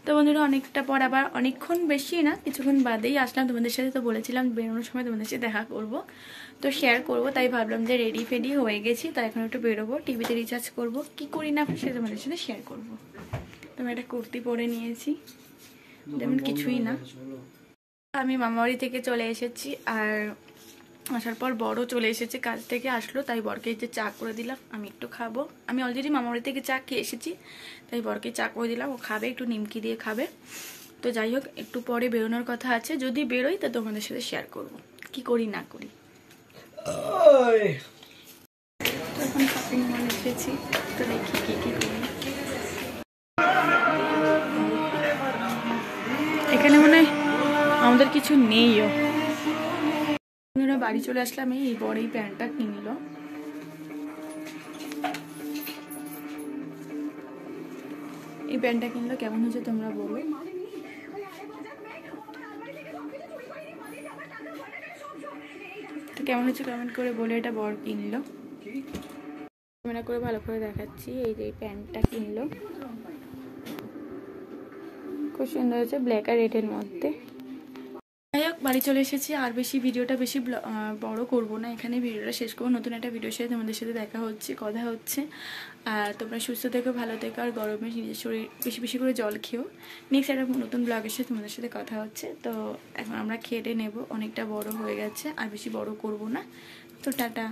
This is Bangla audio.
তো বন্ধুরা অনেকটা পর আবার অনেকক্ষণ বেশি না কিছুক্ষণ বাদেই আসলাম তোমাদের সাথে। তো বলেছিলাম বেরোনোর সময় তোমাদের সাথে দেখা করব, তো শেয়ার করব, তাই ভাবলাম যে রেডি ফেডি হয়ে গেছি, তাই এখন একটু বেরোবো, টিভিতে রিচার্জ করব, কি করি না সে তোমাদের সাথে শেয়ার করব। তো আমি একটা কুর্তি পরে নিয়েছি, যেমন কিছুই না। আমি মামাবাড়ি থেকে চলে এসেছি, আর আসার পর বড় চলে এসেছে, কাজ থেকে আসলো, তাই বরকে যে চা করে দিলাম, আমি একটু খাবো। আমি অলরেডি মামাবাড়ি থেকে চা খেয়ে এসেছি, তাই বরকে চা করে দিলাম, ও খাবে, একটু নিমকি দিয়ে খাবে। তো যাই হোক, একটু পরে বেরোনোর কথা আছে, যদি বেরোই তা তোমাদের সাথে শেয়ার করব কি করি না করি। এখন শপিং মল এসেছি, তো দেখি কি কি করি। এখানে মনে হয় আমাদের কিছু নেইও। বাড়ি চলে আসলাম, এই বড় এই প্যান্টটা কিনলো, এই প্যান্টটা কিনলো, কেমন হয়েছে তোমরা বলো। তো কেমন হয়েছে কমেন্ট করে বলে। এটা বর কিনলো, ক্যামেরা করে ভালো করে দেখাচ্ছি। এই যে প্যান্টটা কিনলো, খুব সুন্দর হয়েছে, ব্ল্যাক আর রেডের মধ্যে। যাই হোক, বাড়ি চলে এসেছি, আর বেশি ভিডিওটা বেশি বড় করব না, এখানে ভিডিওটা শেষ করবো। নতুন একটা ভিডিওর সাথে তোমাদের সাথে দেখা হচ্ছে, কথা হচ্ছে। আর তোমরা সুস্থ থেকো, ভালো থেকো, আর গরমে নিজের শরীর বেশি বেশি করে জল খেও। নেক্সট একটা নতুন ব্লগের সাথে তোমাদের সাথে কথা হচ্ছে। তো এখন আমরা খেয়ে নেব, অনেকটা বড় হয়ে গেছে, আর বেশি বড় করব না। তো টাটা।